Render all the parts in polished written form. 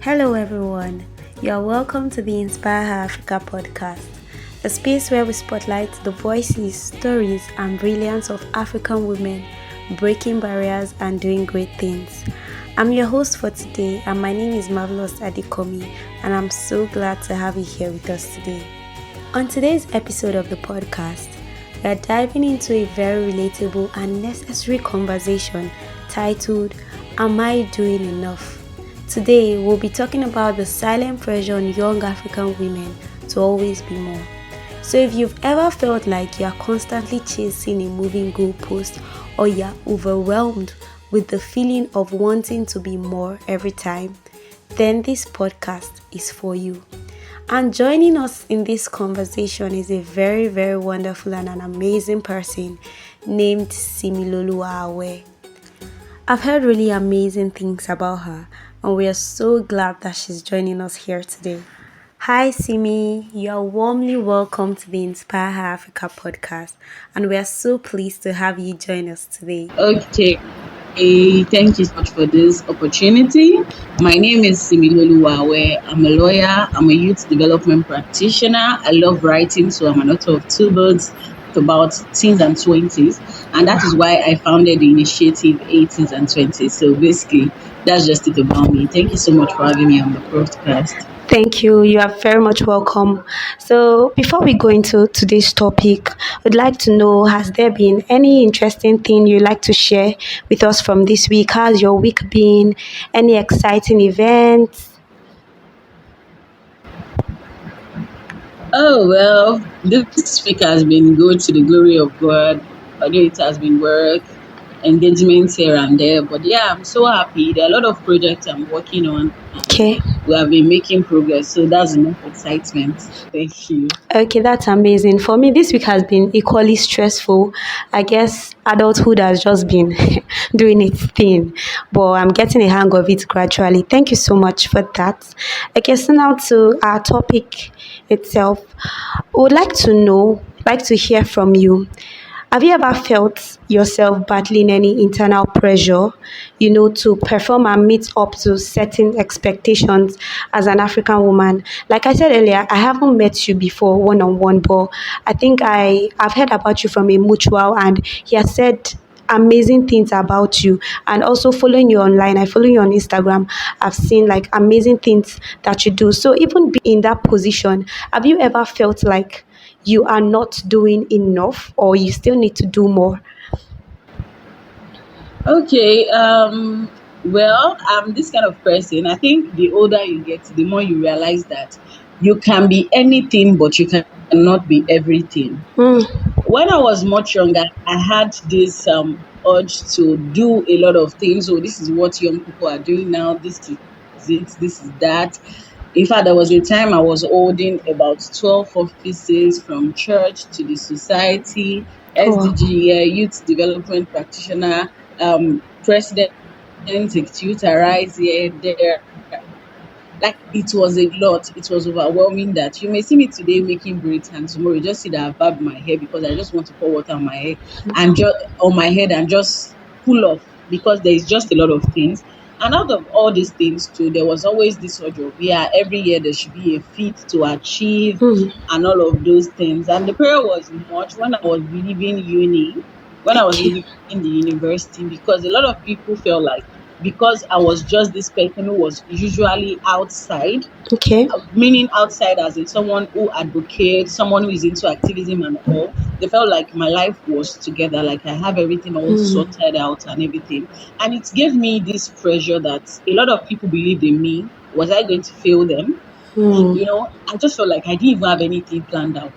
Hello, everyone. You are welcome to the Inspire Her Africa podcast, a space where we spotlight the voices, stories, and brilliance of African women breaking barriers and doing great things. I'm your host for today, and my name is Marvelous Adikomi, and I'm so glad to have you here with us today. On today's episode of the podcast, we are diving into a very relatable and necessary conversation titled, Am I Doing Enough? Today, we'll be talking about the silent pressure on young African women to always be more. So if you've ever felt like you're constantly chasing a moving goalpost or you're overwhelmed with the feeling of wanting to be more every time, then this podcast is for you. And joining us in this conversation is a very, very wonderful and an amazing person named Similolu Awe. I've heard really amazing things about her, and we are so glad that she's joining us here today. Hi, Simi. You are warmly welcome to the Inspire Her Africa podcast, and we are so pleased to have you join us today. Okay, thank you so much for this opportunity. My name is Similolu Wawe. I'm a lawyer. I'm a youth development practitioner. I love writing, so I'm an author of two books about teens and 20s, and that is why I founded the initiative 18s and 20s. So basically, that's just it about me. Thank you so much for having me on the podcast. Thank you. You are very much welcome. So, before we go into today's topic, I'd like to know, has there been any interesting thing you'd like to share with us from this week? How's your week been? Any exciting events? Oh, well, this week has been good to the glory of God. Although it has been work, engagements here and there. But yeah, I'm so happy. There are a lot of projects I'm working on. Okay. We have been making progress. So that's enough excitement. Thank you. Okay, that's amazing. For me, this week has been equally stressful. I guess adulthood has just been doing its thing, but I'm getting a hang of it gradually. Thank you so much for that. Okay, so now to our topic itself. I would like to hear from you. Have you ever felt yourself battling any internal pressure, to perform and meet up to certain expectations as an African woman? Like I said earlier, I haven't met you before one on one, but I think I've heard about you from a mutual, and he has said amazing things about you. And also following you online, I follow you on Instagram. I've seen like amazing things that you do. So even be in that position, have you ever felt like you are not doing enough or you still need to do more? Okay. Well, I'm this kind of person. I think the older you get, the more you realize that you can be anything, but you cannot be everything. When I was much younger, I had this urge to do a lot of things. So this is what young people are doing now. This is it. This is that. In fact, there was a time I was holding about 12 offices from church to the society, SDG, youth development practitioner, president, execute, rise here, there. Like it was a lot. It was overwhelming that you may see me today making braids and tomorrow you just see that I've barbed my hair because I just want to pour water on my hair and just on my head and just pull off because there is just a lot of things. And out of all these things too, there was always this urge of every year there should be a feat to achieve and all of those things. And the period was much when I was leaving uni, when I was leaving the university, because a lot of people felt like because I was just this person who was usually outside, Okay. meaning outside as in someone who advocates, someone who is into activism and all, they felt like my life was together, like I have everything all sorted out and everything. And it gave me this pressure that a lot of people believed in me. Was I going to fail them? I just felt like I didn't even have anything planned out.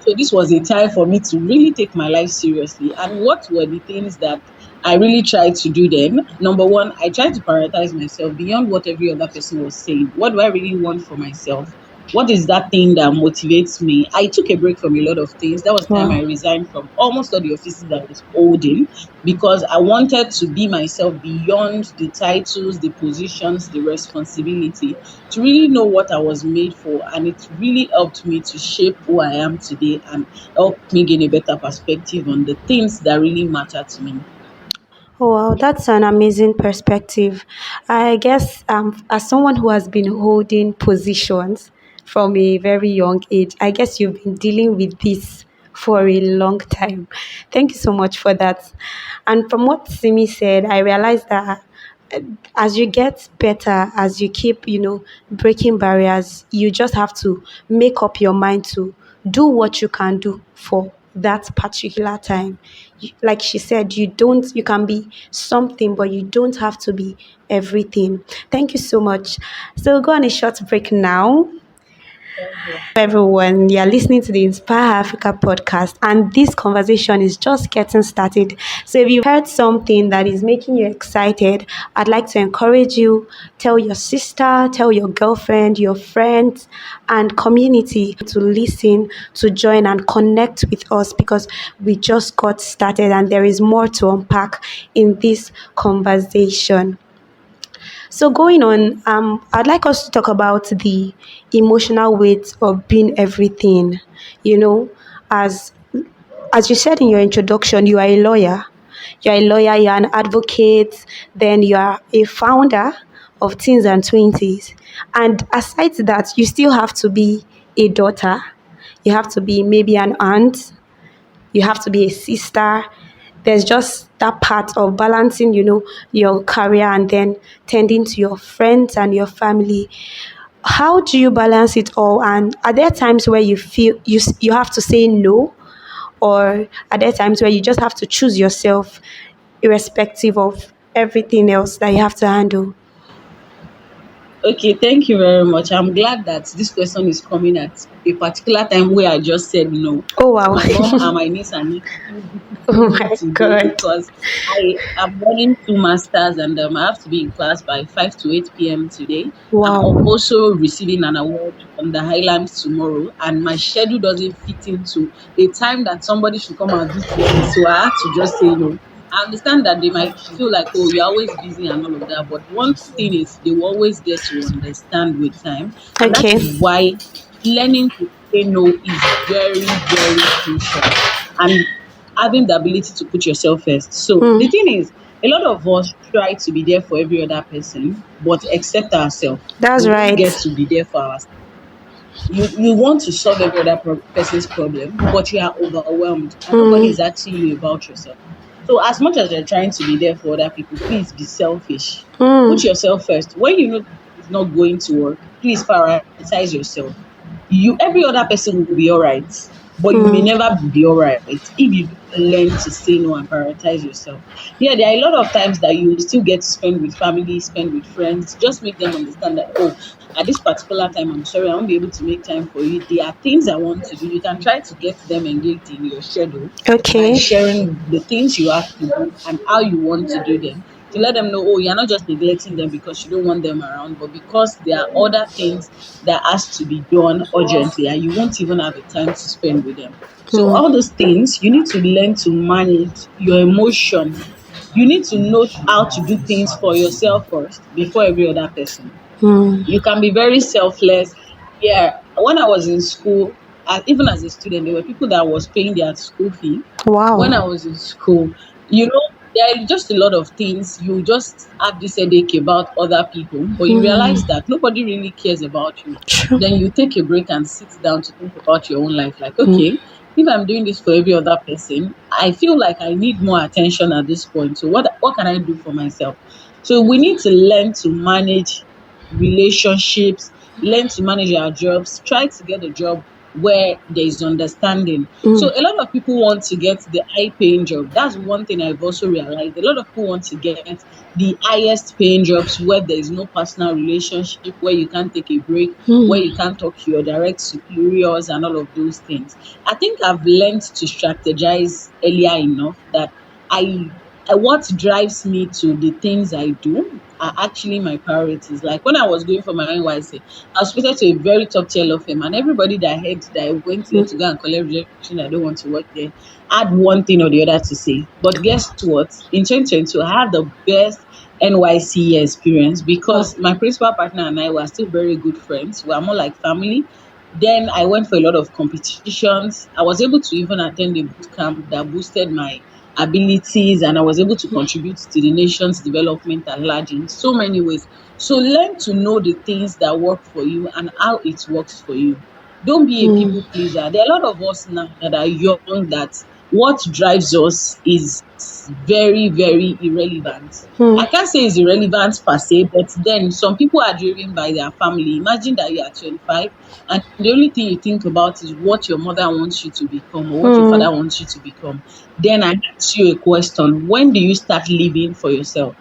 So this was a time for me to really take my life seriously. And what were the things that I really tried to do then? Number one, I tried to prioritize myself beyond what every other person was saying. What do I really want for myself? What is that thing that motivates me? I took a break from a lot of things. That was the time I resigned from almost all the offices that I was holding because I wanted to be myself beyond the titles, the positions, the responsibility, to really know what I was made for. And it really helped me to shape who I am today and help me gain a better perspective on the things that really matter to me. Oh, wow, that's an amazing perspective. I guess as someone who has been holding positions from a very young age, I guess you've been dealing with this for a long time. Thank you so much for that. And from what Simi said, I realized that as you get better, as you keep, breaking barriers, you just have to make up your mind to do what you can do for that particular time. Like she said, you can be something, but you don't have to be everything. Thank you so much. So we'll go on a short break now. Everyone, you're listening to the Inspire Africa podcast, and this conversation is just getting started. So, if you've heard something that is making you excited, I'd like to encourage you, tell your sister, tell your girlfriend, your friends, and community to listen, to join, and connect with us because we just got started and there is more to unpack in this conversation. So going on, I'd like us to talk about the emotional weight of being everything. You know, as as you said in your introduction, you are a lawyer. You're a lawyer, you're an advocate, then you are a founder of Teens and Twenties. And aside that, you still have to be a daughter. You have to be maybe an aunt, you have to be a sister. There's just that part of balancing, your career and then tending to your friends and your family. How do you balance it all? And are there times where you feel you have to say no, or are there times where you just have to choose yourself, irrespective of everything else that you have to handle? Okay, thank you very much. I'm glad that this question is coming at a particular time where I just said no. Oh wow! My mom and my niece are not Oh telling me my to go god! because I am running two masters and I have to be in class by 5 to 8 p.m. today. I'm Wow! also receiving an award on the Highlands tomorrow, and my schedule doesn't fit into a time that somebody should come and visit me. So I had to just say no. I understand that they might feel like, oh, you're always busy and all of that. But one thing is, they will always get to understand with time. And that Okay. is why learning to say no is very, very crucial. And having the ability to put yourself first. So the Mm, thing is, a lot of us try to be there for every other person, but except ourselves. that's We don't get right. to be there for ourselves. You want to solve every other person's problem, but you are overwhelmed and nobody Mm, is asking you about yourself. So as much as you're trying to be there for other people, please be selfish. Put mm, yourself first. When you know it's not going to work, please prioritize yourself. You Every other person will be all right, but you may mm, never be all right if you don't learn to say no and prioritize yourself. Yeah, there are a lot of times that you will still get to spend with family, spend with friends. Just make them understand that, oh, at this particular time, I'm sorry, I won't be able to make time for you. There are things I want to do. You can try to get them engaged in your schedule by okay. sharing the things you have to do and how you want to do them. To let them know, oh, you're not just neglecting them because you don't want them around, but because there are other things that has to be done urgently and you won't even have the time to spend with them. So Mm, all those things, you need to learn to manage your emotion. You need to know how to do things for yourself first before every other person. mm, You can be very selfless. Yeah, when I was in school, even as a student, there were people that was paying their school fee. When I wow. was in school, you know, there are just a lot of things. You just have this headache about other people, but you realize Mm, that nobody really cares about you. true. Then you take a break and sit down to think about your own life. Like, Mm, okay, if I'm doing this for every other person, I feel like I need more attention at this point. So what can I do for myself? So we need to learn to manage relationships, learn to manage our jobs, try to get a job where there is understanding. So mm, a lot of people want to get the high paying job. That's one thing I've also realized. A lot of people want to get the highest paying jobs where there is no personal relationship, where you can't take a break, where you mm, can't talk to your direct superiors and all of those things. I think I've learned to strategize earlier enough that I what drives me to the things I do are actually my priorities. Like when I was going for my NYC, I was speaking to a very top tier law firm, and everybody that heard that I went there to mm, go and collect rejection, I don't want to work there, had one thing or the other to say. But guess what? In 2022, I had the best NYC experience wow. because my principal partner and I were still very good friends. We are more like family. Then I went for a lot of competitions. I was able to even attend a boot camp that boosted my abilities, and I was able to contribute to the nation's development at large in so many ways. So learn to know the things that work for you and how it works for you. Don't be a Mm, people pleaser. There are a lot of us now that are young that what drives us is very, very irrelevant. I mm, can't say it's irrelevant per se, but then some people are driven by their family. Imagine that you are 25 and the only thing you think about is what your mother wants you to become or what your mm, father wants you to become. Then I ask you a question: when do you start living for yourself?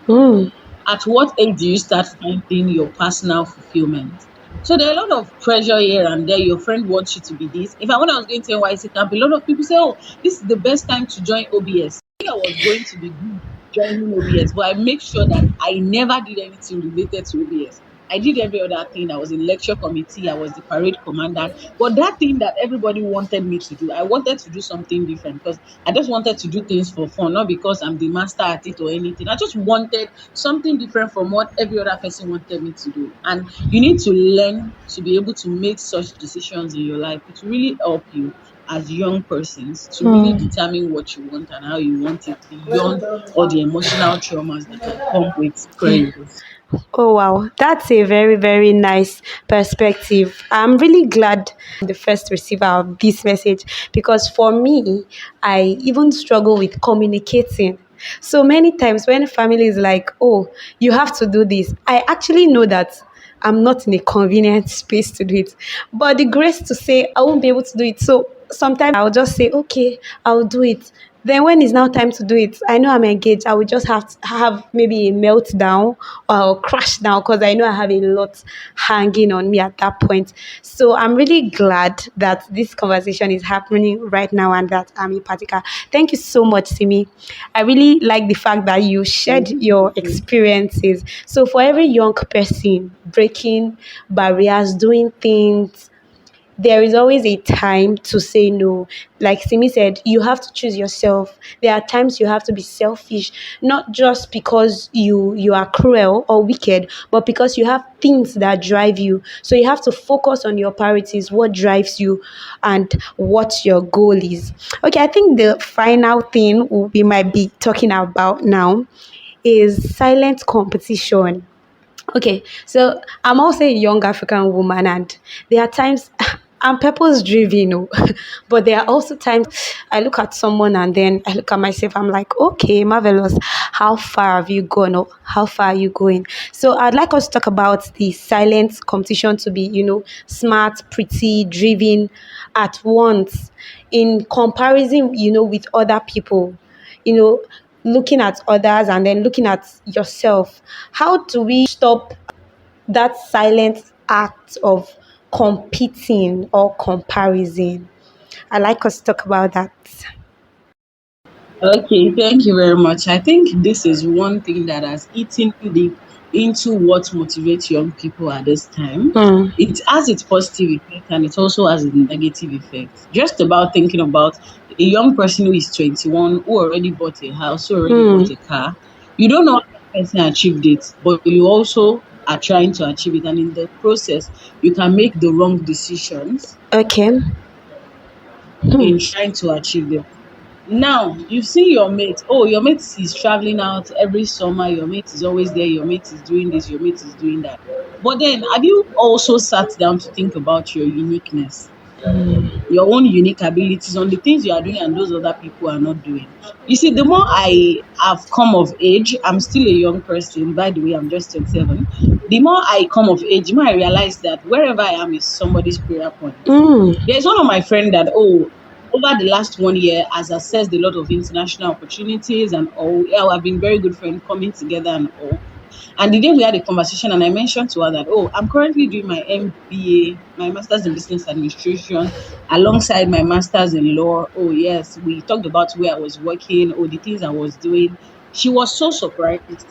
mm, At what age do you start finding your personal fulfillment? So there are a lot of pressure here and there. Your friend wants you to be this. When I was going to NYC camp, a lot of people say, "Oh, this is the best time to join OBS." I think I was going to be good joining OBS, but I make sure that I never did anything related to OBS. I did every other thing. I was in lecture committee. I was the parade commandant. But that thing that everybody wanted me to do, I wanted to do something different because I just wanted to do things for fun, not because I'm the master at it or anything. I just wanted something different from what every other person wanted me to do. And you need to learn to be able to make such decisions in your life. It will really help you as young persons to really mm. determine what you want and how you want it beyond all the emotional traumas that can come with pressures. Oh wow, that's a very, very nice perspective. I'm really glad I'm the first receiver of this message because for me, I even struggle with communicating. So many times when family is like, oh, you have to do this, I actually know that I'm not in a convenient space to do it. But the grace to say I won't be able to do it. So sometimes I'll just say, okay, I'll do it. Then when it's now time to do it, I know I'm engaged. I will just have to have maybe a meltdown or I'll crash down because I know I have a lot hanging on me at that point. So I'm really glad that this conversation is happening right now and that I'm in particular. Thank you so much, Simi. I really like the fact that you shared Thank your you. experiences. So for every young person breaking barriers, doing things, there is always a time to say no. Like Simi said, you have to choose yourself. There are times you have to be selfish, not just because you are cruel or wicked, but because you have things that drive you. So you have to focus on your priorities, what drives you, and what your goal is. Okay, I think the final thing we might be talking about now is silent competition. Okay, so I'm also a young African woman, and there are times I'm purpose driven, but there are also times I look at someone and then I look at myself. I'm like, okay, marvelous. How far have you gone? Or how far are you going? So I'd like us to talk about the silent competition to be, smart, pretty, driven at once in comparison, with other people. You know, looking at others and then looking at yourself. How do we stop that silent act of competing or comparison? I like us to talk about that. Okay, thank you very much. I think this is one thing that has eaten deep into what motivates young people at this time. Mm, It has its positive effect and it also has a negative effect. Just about thinking about a young person who is 21, who already bought a house, who already bought mm, a car. You don't know how that person achieved it, but you also are trying to achieve it. And in the process, you can make the wrong decisions okay. in Hmm. trying to achieve them. Now, you've seen your mate. Oh, your mate is traveling out every summer. Your mate is always there. Your mate is doing this. Your mate is doing that. But then, have you also sat down to think about your uniqueness, your own unique abilities on the things you are doing and those other people are not doing? You see, the more I have come of age, I'm still a young person. By the way, I'm just 27. The more I come of age, the more I realize that wherever I am is somebody's prayer point. Mm, There's one of my friend that, oh, over the last 1 year has assessed a lot of international opportunities and all. Yeah, I've been very good friends coming together and all. And the day we had a conversation, and I mentioned to her that, oh, I'm currently doing my MBA, my Master's in Business Administration, alongside my Master's in Law. Oh, yes, we talked about where I was working, or the things I was doing. She was so surprised.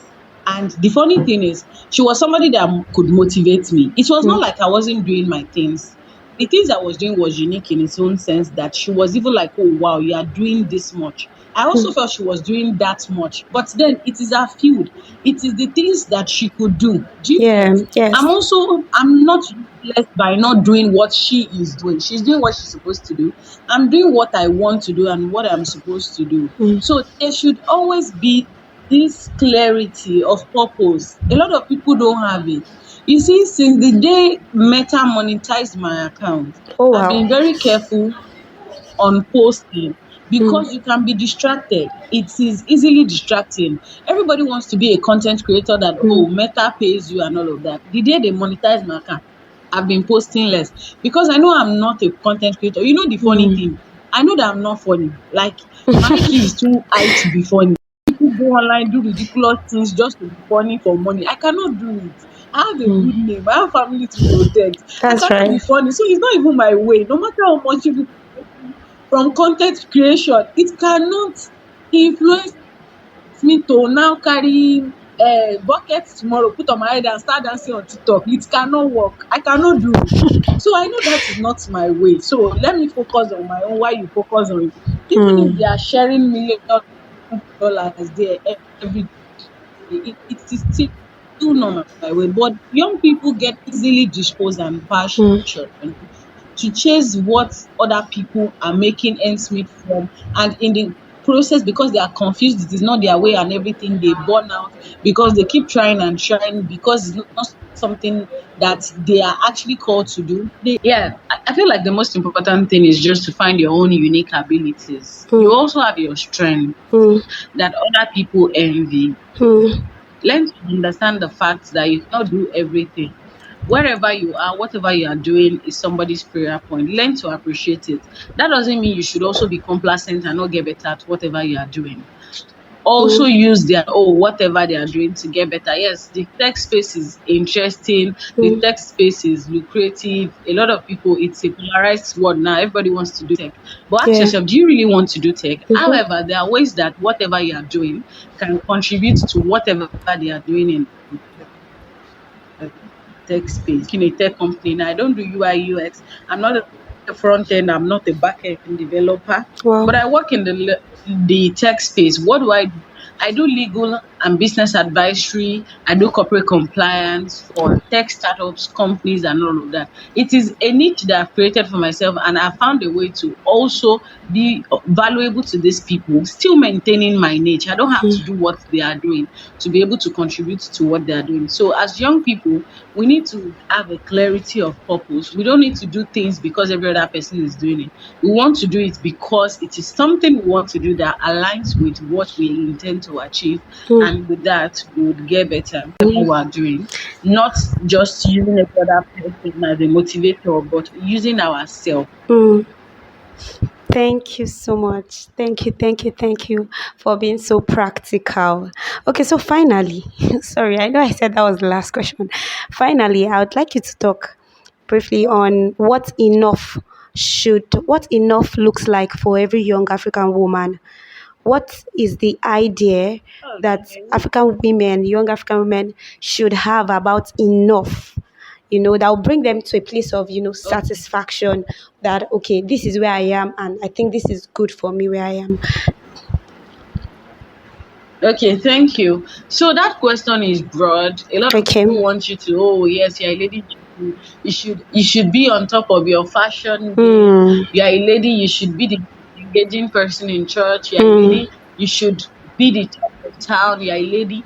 And the funny thing is, she was somebody that could motivate me. It was not mm, like I wasn't doing my things. The things I was doing was unique in its own sense that she was even like, oh, wow, you are doing this much. I also felt she was doing that much. But then it is her field. It is the things that she could do. Do you Yeah. get? Yes. I'm not useless by not doing what she is doing. She's doing what she's supposed to do. I'm doing what I want to do and what I'm supposed to do. Mm. So there should always be this clarity of purpose. A lot of people don't have it. You see, since the day Meta monetized my account, Oh I've wow. been very careful on posting Mm. because you can be distracted. It is easily distracting. Everybody wants to be a content creator that, Mm. oh, Meta pays you and all of that. The day they monetize my account, I've been posting less because I know I'm not a content creator. You know the funny Mm. thing? I know that I'm not funny. Like, my IQ is too high to be funny. People go online, do ridiculous things just to be funny for money. I cannot do it. I have a good Mm. name. I have family to protect. I That's cannot be right. funny. So it's not even my way. No matter how much you from content creation, it cannot influence me to now carry bucket tomorrow, put on my head and start dancing on TikTok. It cannot work. I cannot do it. So I know that is not my way. So let me focus on my own while you focus on it. Even if Mm. they are sharing millions of dollars there every day, it is still not my way. But young people get easily disposed and Mm. passion to chase what other people are making ends meet from, and in the process, because they are confused, it is not their way and everything, they burn out because they keep trying and trying because it's not something that they are actually called to do. I feel like the most important thing is just to find your own unique abilities. You Mm. also have your strength Mm. that other people envy. Mm. Learn to understand the fact that you cannot do everything. Wherever you are, whatever you are doing is somebody's prayer point. Learn to appreciate it. That doesn't mean you should also be complacent and not get better at whatever you are doing. Also Mm. use their whatever they are doing to get better. Yes, the tech space is interesting, the Mm. tech space is lucrative. A lot of people, it's a polarized world now. Everybody wants to do tech. But ask Yeah. yourself, do you really want to do tech? Mhm. However, there are ways that whatever you are doing can contribute to whatever they are doing in tech space. In a tech company, now I don't do UI UX. I'm not a front end. I'm not a back end developer, Wow. but I work in the tech space. What do? I do legal and business advisory. I do corporate compliance for tech startups, companies, and all of that. It is a niche that I've created for myself, and I found a way to also be valuable to these people, still maintaining my niche. I don't have to do what they are doing to be able to contribute to what they are doing. So, as young people, we need to have a clarity of purpose. We don't need to do things because every other person is doing it. We want to do it because it is something we want to do that aligns with what we intend to achieve. Mm. And with that, we would get better at whatever we are doing. Not just using every other person as a motivator, but using ourselves. Mm. Thank you so much. Thank you for being so practical. Okay, so finally, sorry, I know I said that was the last question. Finally, I would like you to talk briefly on what enough looks like for every young African woman. What is the idea that Okay. young African women should have about enough? That will bring them to a place of, Okay. satisfaction that, okay, this is where I am and I think this is good for me where I am. Okay, thank you. So that question is broad. A lot of Okay. people want you to, oh yes, you're a lady. You should be on top of your fashion game. Mm, You're a lady. You should be the engaging person in church. You're a mm, lady. You should be the top of town. You're a lady.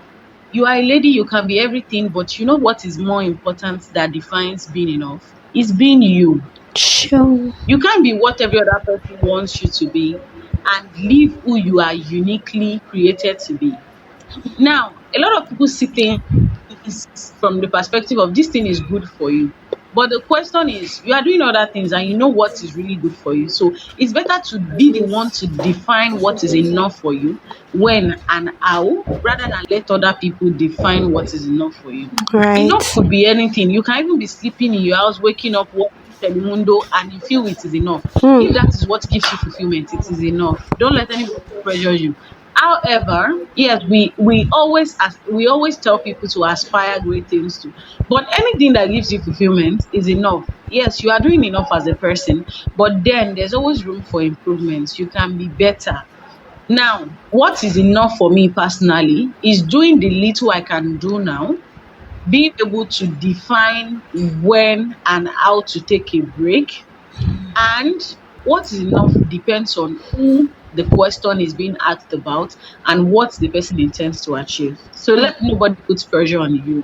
You are a lady. You can be everything. But you know what is more important that defines being enough? Is being you. sure. You can't be what every other person wants you to be and live who you are uniquely created to be. Now, a lot of people see things from the perspective of this thing is good for you. But the question is, you are doing other things and you know what is really good for you. So it's better to be the one to define what is enough for you, when and how, rather than let other people define what is enough for you. Enough Right. could be anything. You can even be sleeping in your house, waking up, watching Telemundo, and you feel it is enough. If that Mm, is what gives you fulfillment, it is enough. Don't let anybody pressure you. However, yes, we always tell people to aspire great things too. But anything that gives you fulfillment is enough. Yes, you are doing enough as a person, but then there's always room for improvements. You can be better. Now, what is enough for me personally is doing the little I can do now, being able to define when and how to take a break, and what is enough depends on who the question is being asked about and what the person intends to achieve. So let nobody put pressure on you.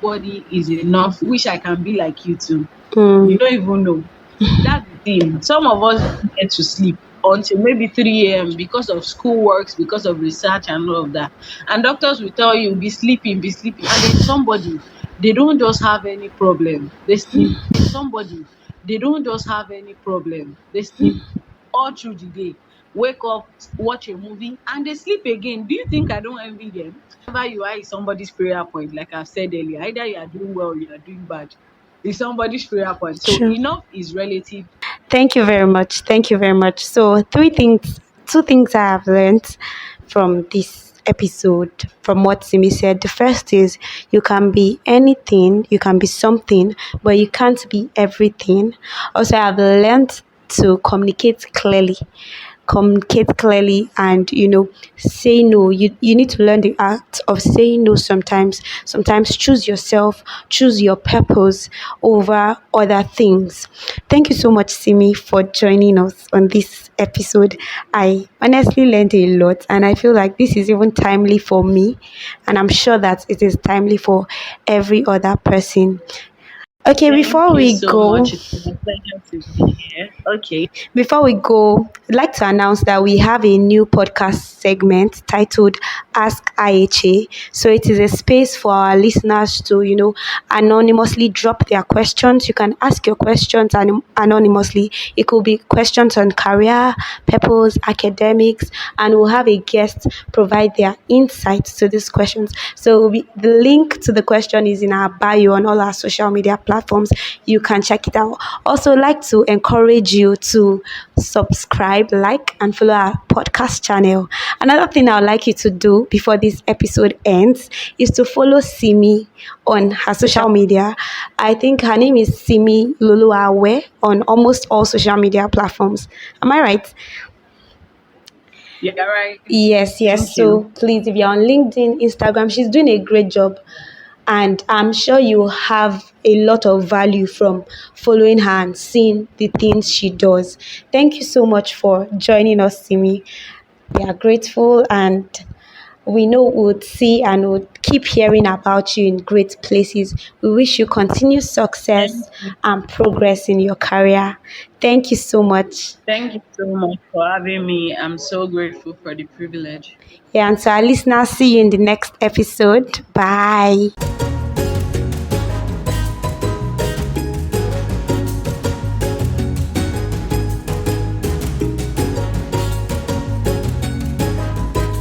Everybody is enough. Wish I can be like you too. You don't even know. That's the thing. Some of us don't get to sleep until maybe 3 a.m. because of school works, because of research and all of that. And doctors will tell you, be sleeping, be sleeping. And there's somebody, they don't just have any problem. They sleep. There's somebody, they don't just have any problem. They sleep all through the day. Wake up, watch a movie, and they sleep again. Do you think I don't envy them? Whenever you are in somebody's prayer point, like I've said earlier, either you are doing well or you are doing bad. It's somebody's prayer point. So True. enough is relative. Thank you very much. Thank you very much. So, two things I have learned from this episode, from what Simi said. The first is you can be anything, you can be something, but you can't be everything. Also, I've learned to communicate clearly, and say no. You need to learn the art of saying no. Sometimes choose yourself, choose your purpose over other things. Thank you so much, Simi, for joining us on this episode. I honestly learned a lot, and I feel like this is even timely for me, and I'm sure that it is timely for every other person. Okay, Thank you so much. It was a pleasure to be here. Okay. before we go, I'd like to announce that we have a new podcast segment titled Ask IHA. So it is a space for our listeners to, anonymously drop their questions. You can ask your questions anonymously. It could be questions on career, purpose, academics, and we'll have a guest provide their insights to these questions. So the link to the question is in our bio on all our social media platforms. You can check it out. Also, like to encourage you to subscribe, like, and follow our podcast channel. Another thing I would like you to do before this episode ends is to follow Simi on her social media. I think her name is Simi Luluawe on almost all social media platforms. Am I right? Yeah, right. Yes, yes. Thank you. So please, if you're on LinkedIn, Instagram, she's doing a great job. And I'm sure you have a lot of value from following her and seeing the things she does. Thank you so much for joining us, Simi. We are grateful, and we know we'll see and we'll keep hearing about you in great places. We wish you continued success and progress in your career. Thank you so much. Thank you so much for having me. I'm so grateful for the privilege. Yeah, and so our listeners, see you in the next episode. Bye.